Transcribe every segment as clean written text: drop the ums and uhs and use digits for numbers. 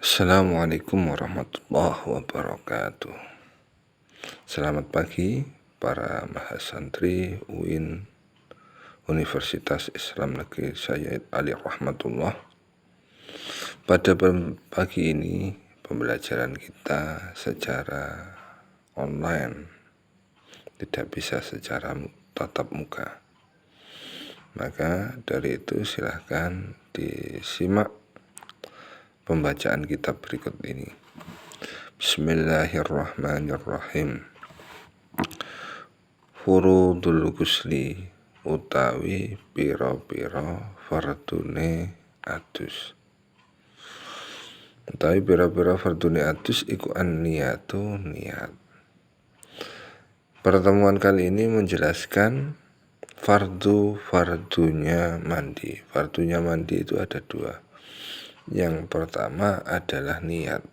Assalamualaikum warahmatullahi wabarakatuh. Selamat pagi para mahasantri UIN Universitas Islam Negeri Sayyid Ali Rahmatullah. Pada pagi ini pembelajaran kita secara online, tidak bisa secara tatap muka. Maka dari itu silahkan disimak pembacaan kitab berikut ini. Bismillahirrahmanirrahim. Furudul ghusli utawi pira-pira fardune adus. Utawi pira-pira fardune adus iku an-niyatu niat. Pertemuan kali ini menjelaskan fardunya mandi. Fardunya mandi itu ada dua. Yang pertama adalah niat.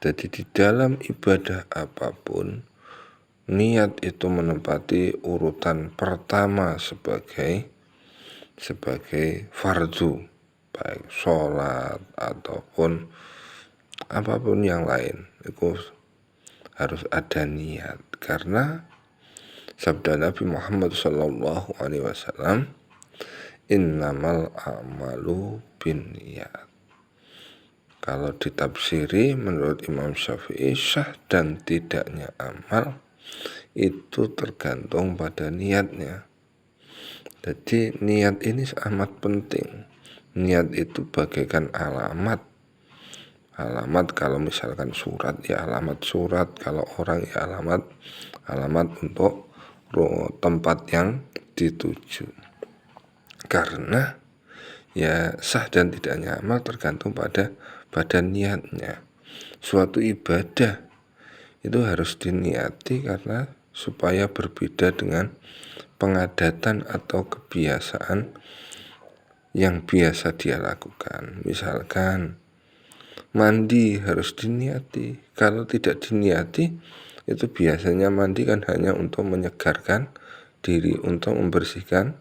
Jadi di dalam ibadah apapun, niat itu menempati urutan pertama sebagai fardu, baik sholat ataupun apapun yang lain. Itu harus ada niat, karena sabda Nabi Muhammad SAW, innamal a'malu binniyat. Kalau ditafsiri menurut Imam Syafi'i, sah dan tidaknya amal itu tergantung pada niatnya. Jadi niat ini amat penting. Niat itu bagaikan alamat. Alamat kalau misalkan surat ya alamat surat, kalau orang ya alamat untuk tempat yang dituju. Karena ya sah dan tidaknya amal tergantung pada niatnya. Suatu ibadah itu harus diniati karena supaya berbeda dengan pengadatan atau kebiasaan yang biasa dia lakukan. Misalkan mandi harus diniati. Kalau tidak diniati, itu biasanya mandi kan hanya untuk menyegarkan diri, untuk membersihkan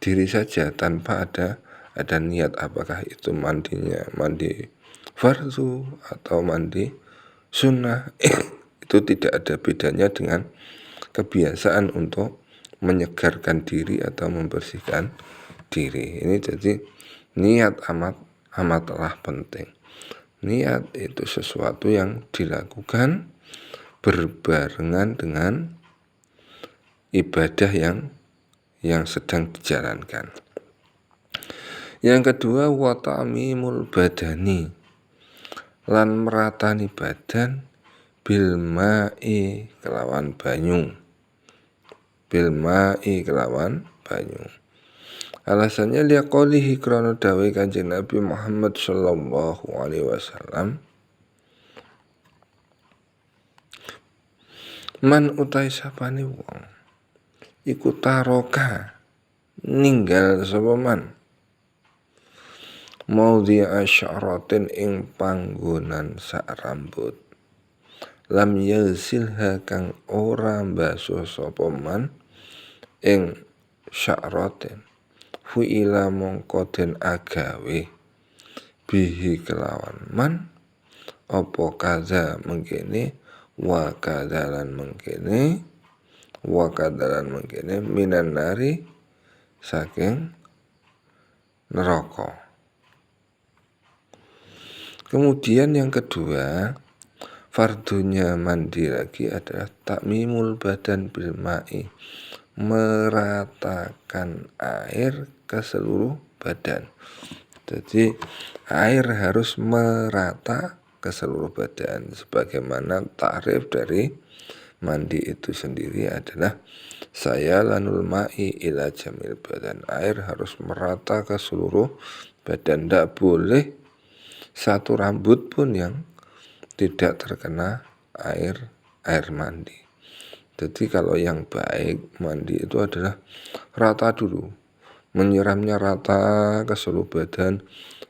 diri saja tanpa ada niat, apakah itu mandinya mandi fardu atau mandi sunnah. Itu tidak ada bedanya dengan kebiasaan untuk menyegarkan diri atau membersihkan diri. Ini jadi niat amatlah penting. Niat itu sesuatu yang dilakukan berbarengan dengan ibadah yang sedang dijalankan. Yang kedua, wa ta'mimul badani, lan meratani badan bil ma'i kelawan banyu. Alasannya liaqaulihi krana dawuh Kanjeng Nabi Muhammad sallallahu alaihi wasallam, man utai sapane wong iku taroka ninggal sapa man maudhi'a sya'ratin ing panggonan sak rambut, lam yasilha kang ora basuh sapa man ing sya'ratin, fu'ila mongko den agawe bihi kelawan man apa kaza mengkene wa kadalan mengkene minan nari saking neraka. Kemudian yang kedua, fardunya mandi lagi adalah takmimul badan bil ma'i, meratakan air ke seluruh badan. Jadi air harus merata ke seluruh badan. Sebagaimana takrif dari mandi itu sendiri adalah sayalanul ma'i ila jamil badan. Air harus merata ke seluruh badan. Tidak boleh satu rambut pun yang tidak terkena air mandi. Jadi kalau yang baik mandi itu adalah rata dulu, menyiramnya rata ke seluruh badan,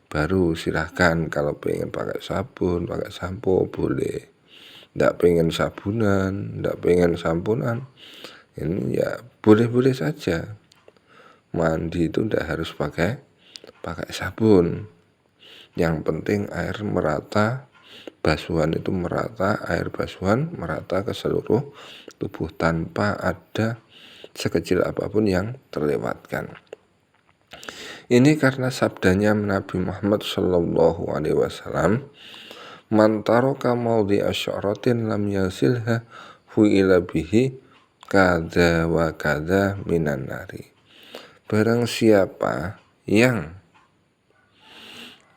baru silahkan kalau pengen pakai sabun, pakai sampo boleh. Tidak pengen sabunan, tidak pengen sampunan, ini ya boleh-boleh saja. Mandi itu tidak harus pakai sabun. Yang penting air merata, basuhan itu merata, air basuhan merata ke seluruh tubuh tanpa ada sekecil apapun yang terlewatkan. Ini karena sabdanya Nabi Muhammad Shallallahu Alaihi Wasallam, man taraka maudhi'a sya'ratin lam yasilha fu'ila bihi kada wa kada minan nari. Barang siapa yang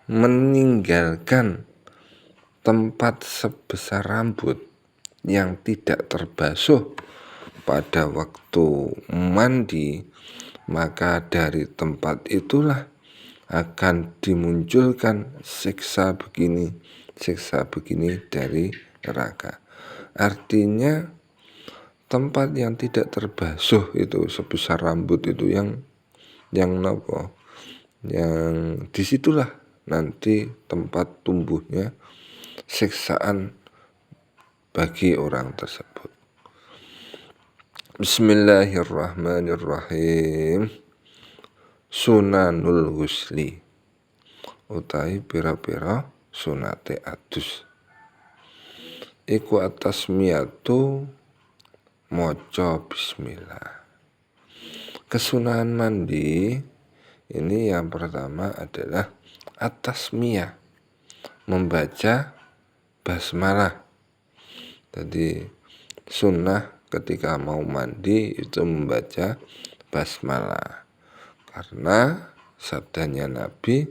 meninggalkan tempat sebesar rambut yang tidak terbasuh pada waktu mandi, maka dari tempat itulah akan dimunculkan siksa begini dari neraka. Artinya tempat yang tidak terbasuh itu sebesar rambut itu yang disitulah nanti tempat tumbuhnya siksaan bagi orang tersebut. Bismillahirrahmanirrahim. Sunanul husli utawi pira-pira sunate adus. Iku atasmiyatu maca bismillah. Kesunahan mandi ini yang pertama adalah atasmiyah, membaca basmalah. Jadi sunnah ketika mau mandi itu membaca basmalah, karena sabdanya Nabi,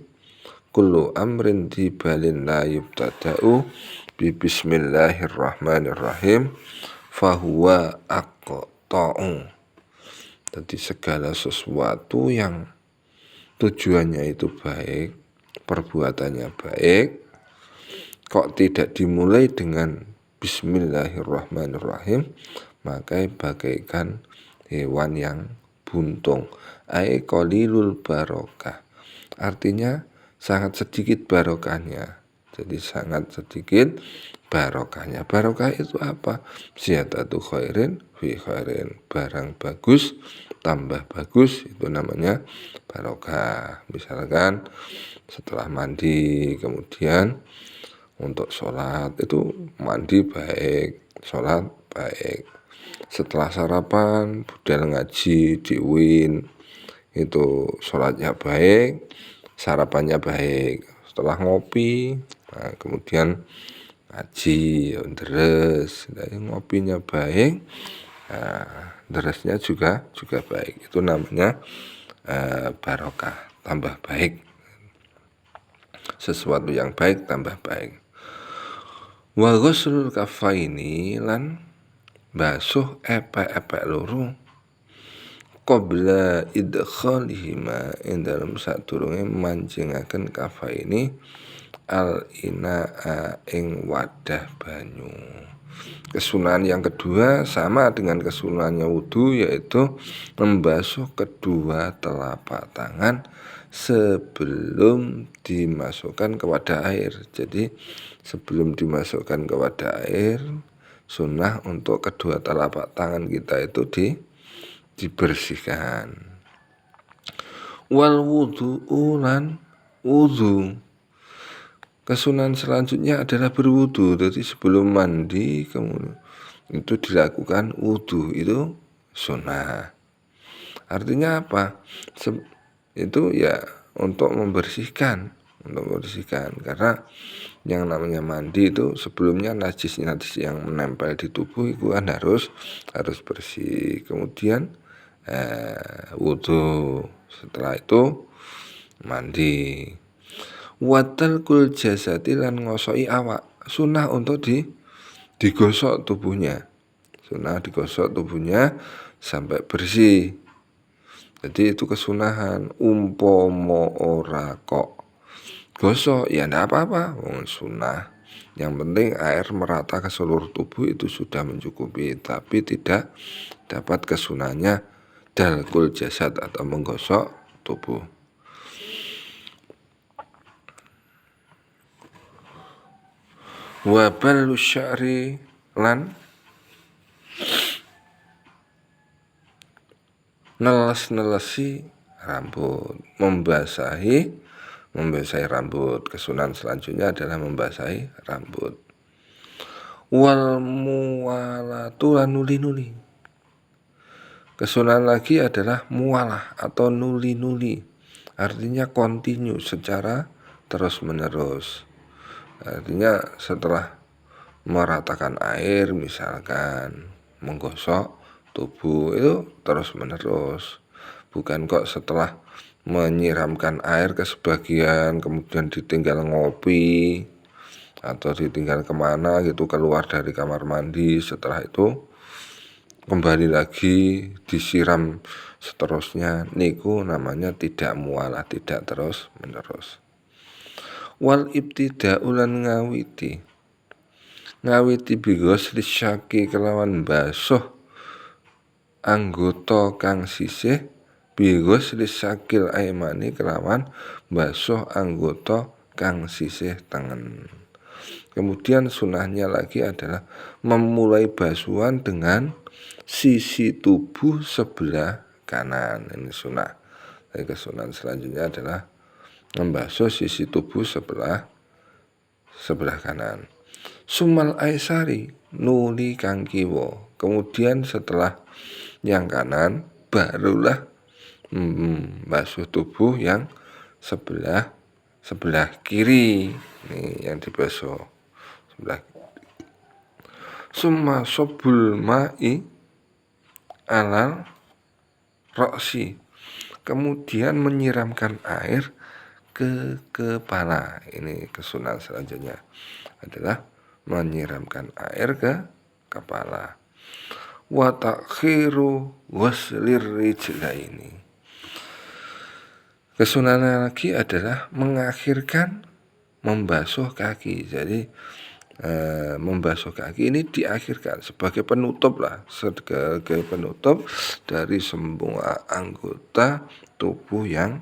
kullu amrin dibalin la yubtada'u bi bismillahirrahmanirrahim fahuwa aqta'u. Jadi segala sesuatu yang tujuannya itu baik, perbuatannya baik, kok tidak dimulai dengan bismillahirrahmanirrahim, maka bagaikan hewan yang buntung. Ai qalilul barokah, artinya sangat sedikit barokahnya. Jadi sangat sedikit barokahnya. Barokah itu apa? Ziyadatu khairin fi khairin, barang bagus tambah bagus, itu namanya barokah. Misalkan setelah mandi kemudian untuk sholat, itu mandi baik, sholat baik. Setelah sarapan, budal ngaji di UIN, itu sholatnya baik, sarapannya baik. Setelah ngopi, nah kemudian ngaji, deres, ngopinya baik, nah, deresnya juga baik. Itu namanya barokah, tambah baik. Sesuatu yang baik tambah baik. Wa ghuslul kafaini, lan basuh epek-epek loro qabla idkhalihima, ing dalem sadurunge mancingaken kafaini al inaa ing wadah banyu. Kesunahan yang kedua sama dengan kesunahannya wudu, yaitu membasuh kedua telapak tangan sebelum dimasukkan ke wadah air. Jadi sebelum dimasukkan ke wadah air, sunnah untuk kedua telapak tangan kita itu dibersihkan. Wal wudu'u, lan wudu. Kesunahan selanjutnya adalah berwudu. Jadi sebelum mandi kemudian itu dilakukan wudu, itu sunnah. Artinya apa? Itu ya untuk membersihkan, karena yang namanya mandi itu sebelumnya najis yang menempel di tubuh itu kan harus bersih. Kemudian wudu, setelah itu mandi. Watal kul jasati, lan ngosoi awak. Sunnah untuk digosok tubuhnya. Sunnah digosok tubuhnya sampai bersih. Jadi itu kesunahan. Umpomo ora kok gosok, ya ndak apa-apa, sunnah. Yang penting air merata ke seluruh tubuh itu sudah mencukupi, tapi tidak dapat kesunahannya dalkul jasad atau menggosok tubuh. Wa ballu sya'ri, lan neles-nelesi rambut, membasahi membasahi rambut. Kesunatan selanjutnya adalah membasahi rambut. Wal muwalatu lan nuli-nuli. Kesunatan lagi adalah mualah atau nuli-nuli. Artinya kontinu secara terus-menerus. Artinya setelah meratakan air misalkan menggosok tubuh itu terus-menerus. Bukan kok setelah menyiramkan air ke sebagian kemudian ditinggal ngopi atau ditinggal kemana gitu, keluar dari kamar mandi, setelah itu kembali lagi disiram seterusnya, niku namanya tidak mualah, tidak terus menerus. Wal ibtida'u lan ngawiti bighusli syaki kelawan basuh anggota kang sisih, bighusli syakil aimani kelawan basuh anggota kang sisih tengen. Kemudian sunahnya lagi adalah memulai basuhan dengan sisi tubuh sebelah kanan. Ini sunah. Jadi kesunatan selanjutnya adalah membasuh sisi tubuh sebelah kanan. Sumal aisari nuli kang kiwa. Kemudian setelah yang kanan barulah basuh tubuh yang sebelah kiri. Ini yang dibasuh sebelah. Summa sobul ma'i alal roksi. Kemudian menyiramkan air ke kepala. Ini kesunatan selanjutnya adalah menyiramkan air ke kepala. Wa takhiru waslir rijlaini. Kesunatan lagi adalah mengakhirkan membasuh kaki. Jadi membasuh kaki ini diakhirkan sebagai penutup lah, sebagai penutup dari semua anggota tubuh yang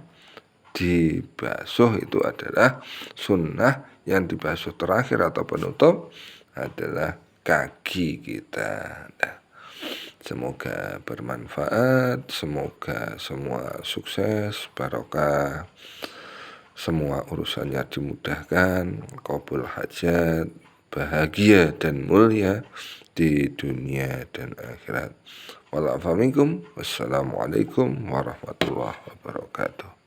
dibasuh. Itu adalah sunnah. Yang dibasuh terakhir atau penutup adalah kaki kita. Nah, semoga bermanfaat, semoga semua sukses, barokah, semua urusannya dimudahkan, qabul hajat, bahagia dan mulia di dunia dan akhirat. Wassalamualaikum warahmatullahi wabarakatuh.